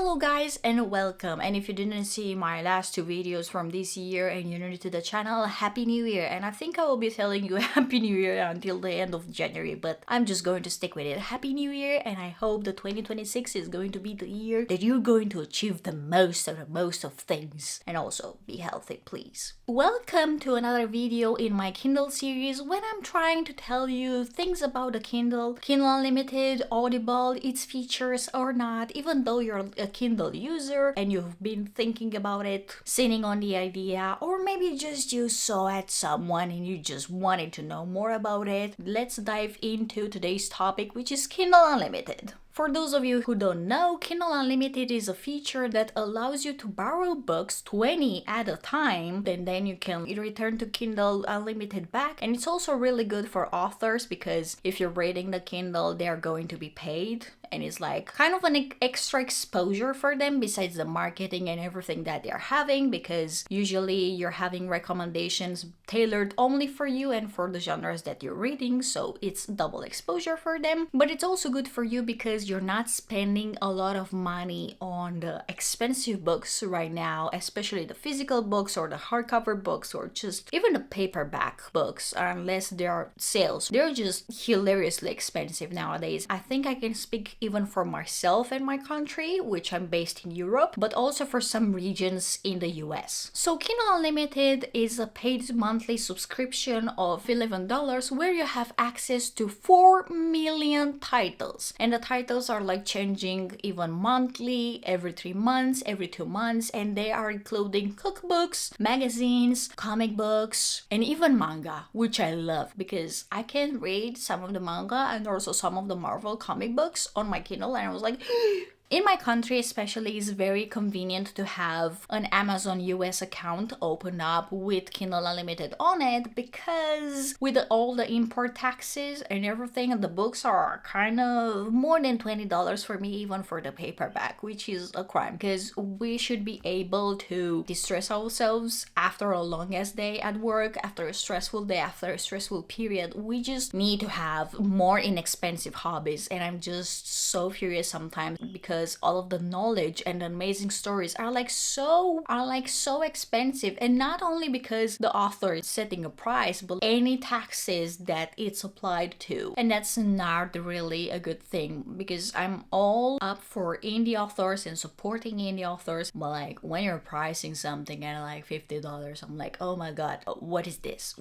Hello guys and welcome, and if you didn't see my last two videos from this year and you're new to the channel, Happy New Year. And I think I will be telling you Happy New Year until the end of January, but I'm just going to stick with it. Happy New Year, and I hope that 2026 is going to be the year that you're going to achieve the most of things, and also be healthy, please. Welcome to another video in my Kindle series when I'm trying to tell you things about the Kindle Unlimited, Audible, its features or not, even though you're a Kindle user and you've been thinking about it, sitting on the idea, or maybe just you saw it someone and you just wanted to know more about it. Let's dive into today's topic, which is Kindle Unlimited. For those of you who don't know, Kindle Unlimited is a feature that allows you to borrow books 20 at a time, and then you can return to Kindle Unlimited back. And it's also really good for authors because if you're reading the Kindle, they're going to be paid. And it's like kind of an extra exposure for them besides the marketing and everything that they're having, because usually you're having recommendations tailored only for you and for the genres that you're reading, so it's double exposure for them. But it's also good for you because you're not spending a lot of money on the expensive books right now, especially the physical books or the hardcover books or just even the paperback books, unless there are sales. They're just hilariously expensive nowadays. I think I can speak even for myself and my country, which I'm based in Europe, but also for some regions in the US. So Kindle Unlimited is a paid monthly subscription of $11 where you have access to 4 million titles. And the titles are like changing even monthly, every 3 months, every 2 months, and they are including cookbooks, magazines, comic books, and even manga, which I love because I can read some of the manga and also some of the Marvel comic books on my Kindle, and I was like, in my country especially, it's very convenient to have an Amazon US account open up with Kindle Unlimited on it, because with all the import taxes and everything, the books are kind of more than $20 for me, even for the paperback, which is a crime because we should be able to distress ourselves after a long ass day at work, after a stressful day, after a stressful period. We just need to have more inexpensive hobbies, and I'm just so furious sometimes because all of the knowledge and amazing stories are like so expensive, and not only because the author is setting a price, but any taxes that it's applied to, and that's not really a good thing, because I'm all up for indie authors and supporting indie authors, but like when you're pricing something at like $50, I'm like, oh my god, what is this,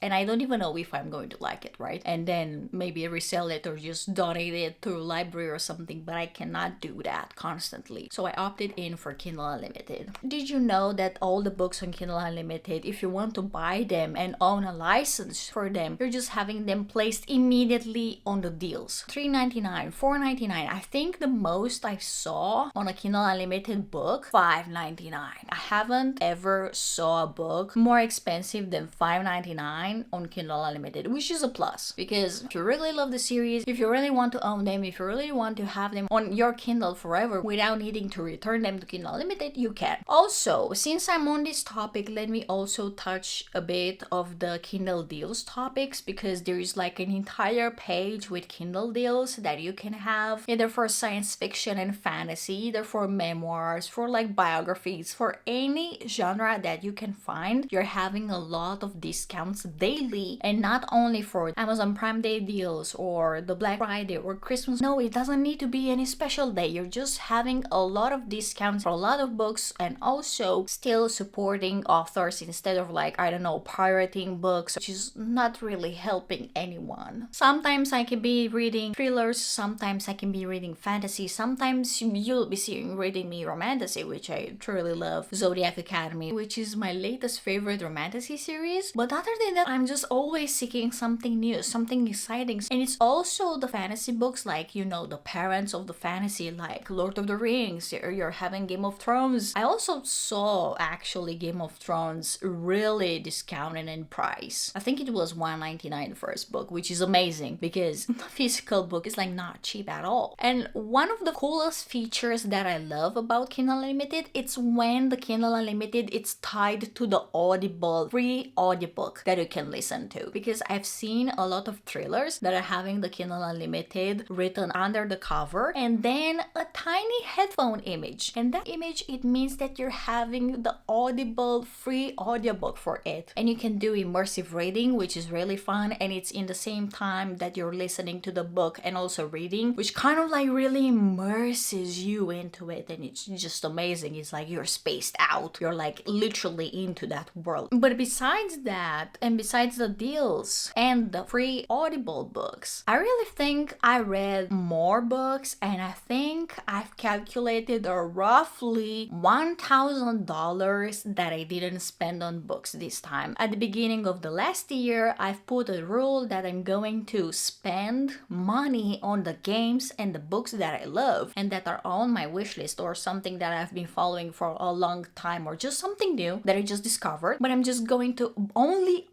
and I don't even know if I'm going to like it, right? And then maybe resell it or just donate it to a library or something, but I cannot do that constantly. So I opted in for Kindle Unlimited. Did you know that all the books on Kindle Unlimited, if you want to buy them and own a license for them, you're just having them placed immediately on the deals? $3.99, $4.99. I think the most I saw on a Kindle Unlimited book, $5.99. I haven't ever saw a book more expensive than $5.99 on Kindle Unlimited, which is a plus, because if you really love the series, if you really want to own them, if you really want to have them on your Kindle forever without needing to return them to Kindle Unlimited, you can. Also, since I'm on this topic, let me also touch a bit of the Kindle deals topics, because there is like an entire page with Kindle deals that you can have, either for science fiction and fantasy, either for memoirs, for like biographies, for any genre that you can find. You're having a lot of discounts daily, and not only for Amazon Prime Day deals or the Black Friday or Christmas. No, it doesn't need to be any special day. You're just having a lot of discounts for a lot of books, and also still supporting authors instead of like, I don't know, pirating books, which is not really helping anyone. Sometimes I can be reading thrillers, sometimes I can be reading fantasy, sometimes you'll be seeing reading me romantasy, which I truly love, Zodiac Academy, which is my latest favorite romantasy series. But other than that, I'm just always seeking something new, something exciting. And it's also the fantasy books, like, you know, the parents of the fantasy, like Lord of the Rings, you're having Game of Thrones. I also saw actually Game of Thrones really discounted in price. I think it was $1.99 the first book, which is amazing because the physical book is like not cheap at all. And one of the coolest features that I love about Kindle Unlimited, it's when the Kindle Unlimited, it's tied to the Audible free audiobook that you can listen to, because I've seen a lot of thrillers that are having the Kindle Unlimited written under the cover, and then and a tiny headphone image. And that image, it means that you're having the Audible free audiobook for it. And you can do immersive reading, which is really fun, and it's in the same time that you're listening to the book and also reading, which kind of like really immerses you into it, and it's just amazing. It's like you're spaced out. You're like literally into that world. But besides that, and besides the deals and the free Audible books, I really think I read more books, and I think I've calculated roughly $1,000 that I didn't spend on books this time. At the beginning of the last year, I've put a rule that I'm going to spend money on the games and the books that I love and that are on my wish list, or something that I've been following for a long time, or just something new that I just discovered. But I'm just going to only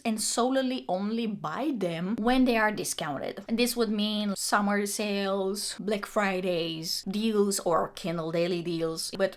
and solely only buy them when they are discounted. And this would mean summer sales, Black Fridays, deals, or Kindle daily deals. But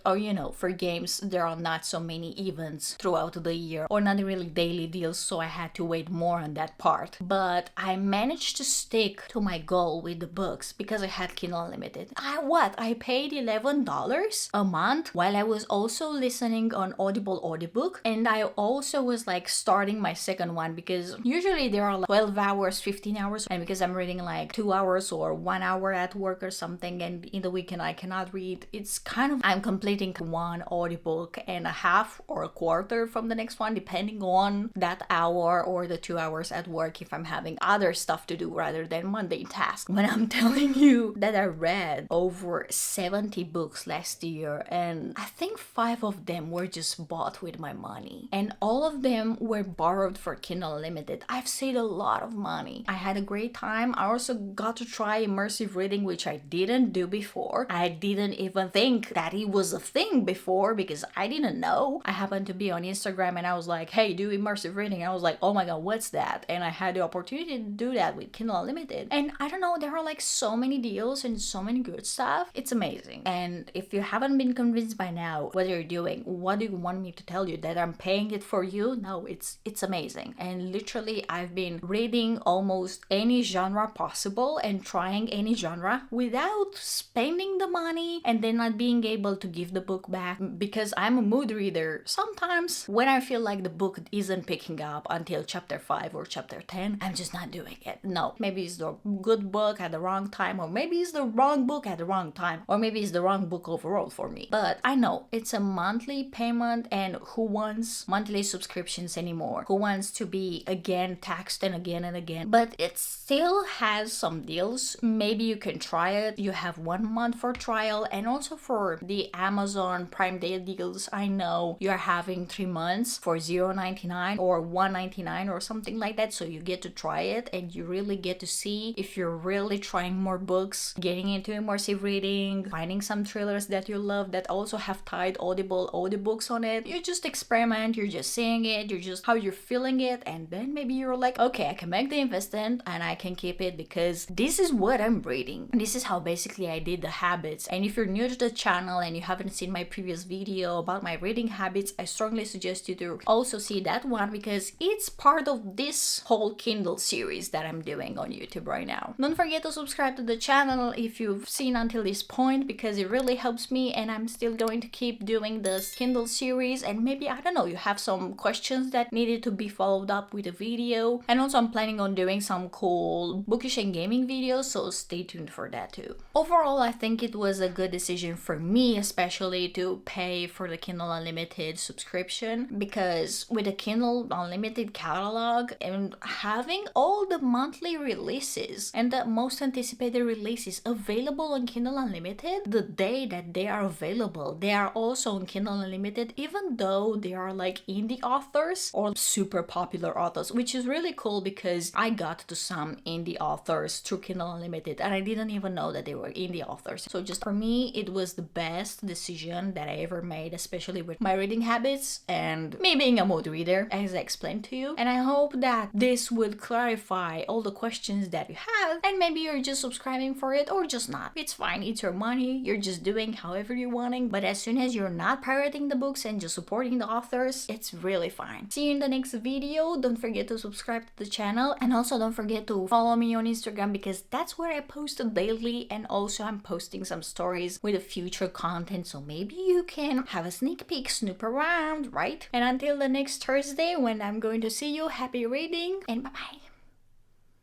for games, there are not so many events throughout the year, or not really daily deals, so I had to wait more on that part. But I managed to stick to my goal with the books because I had Kindle Unlimited. I paid $11 a month while I was also listening on Audible audiobook, and I also was like starting my second one, because usually there are like 12 hours, 15 hours, and because I'm reading like 2 hours or 1 hour at work or something, and in the weekend I cannot read, it's kind of, I'm completing one audiobook and a half or a quarter from the next one, depending on that hour or the 2 hours at work if I'm having other stuff to do rather than mundane tasks. When I'm telling you that I read over 70 books last year, and I think 5 of them were just bought with my money, and all of them were borrowed for Kindle Unlimited. I've saved a lot of money. I had a great time. I also got to try immersive reading, which I didn't do before. I didn't even think that it was a thing before because I didn't know. I happened to be on Instagram and I was like, hey, do immersive reading. I was like, oh my god, what's that? And I had the opportunity to do that with Kindle Unlimited. And I don't know, there are like so many deals and so many good stuff. It's amazing. And if you haven't been convinced by now what you're doing, what do you want me to tell you? That I'm paying it for you? No, it's amazing. And literally, I've been reading almost any genre possible and trying any genre without spending the money and then not being able to give the book back, because I'm a mood reader. Sometimes when I feel like the book isn't picking up until chapter 5 or chapter 10, I'm just not doing it. No, maybe it's the good book at the wrong time, or maybe it's the wrong book at the wrong time, or maybe it's the wrong book overall for me. But I know it's a monthly payment, and who wants monthly subscriptions anymore? Who wants to be again taxed and again and again? But it still has some deals. Maybe you can try it. You have 1 month for trial, and also for the Amazon Prime Day deals, I know you're having 3 months for $0.99 or $1.99 or something like that. So you get to try it and you really get to see if you're really trying more books, getting into immersive reading, finding some thrillers that you love that also have tied Audible audiobooks on it. You just experiment, you're just seeing it, you're just how you're feeling it, and then maybe you're like, okay, I can make the investment and I can keep it because this is what I'm reading. This is how basically I did the habits. And if you're new to the channel and you haven't seen my previous video about my reading habits, I strongly suggest you to also see that one because it's part of this whole Kindle series that I'm doing on YouTube right now. Don't forget to subscribe to the channel if you've seen until this point, because it really helps me, and I'm still going to keep doing this Kindle series. And maybe, I don't know, you have some questions that needed to be followed up with a video. And also I'm planning on doing some cool bookish and gaming videos, so stay tuned for that too. Overall, I think it was a good decision for me, especially to pay for the Kindle Unlimited subscription, because with the Kindle Unlimited catalog and having all the monthly releases and the most anticipated releases available on Kindle Unlimited the day that they are available, they are also on Kindle Unlimited, even though they are like indie authors or super popular authors, which is really cool because I got to some indie authors through Kindle Unlimited and I didn't even know that they were indie authors. So just for me, it was the best decision that I ever made, especially with my reading habits and me being a mood reader, as I explained to you. And I hope that this would clarify all the questions that you have, and maybe you're just subscribing for it or just not. It's fine, it's your money, you're just doing however you're wanting, but as soon as you're not pirating the books and just supporting the authors, it's really fine. See you in the next video. Don't forget to subscribe to the channel, and also don't forget to follow me on Instagram because that's where I post daily and also also I'm posting some stories with the future content, so maybe you can have a sneak peek, snoop around, right? And until the next Thursday when I'm going to see you, happy reading and bye bye.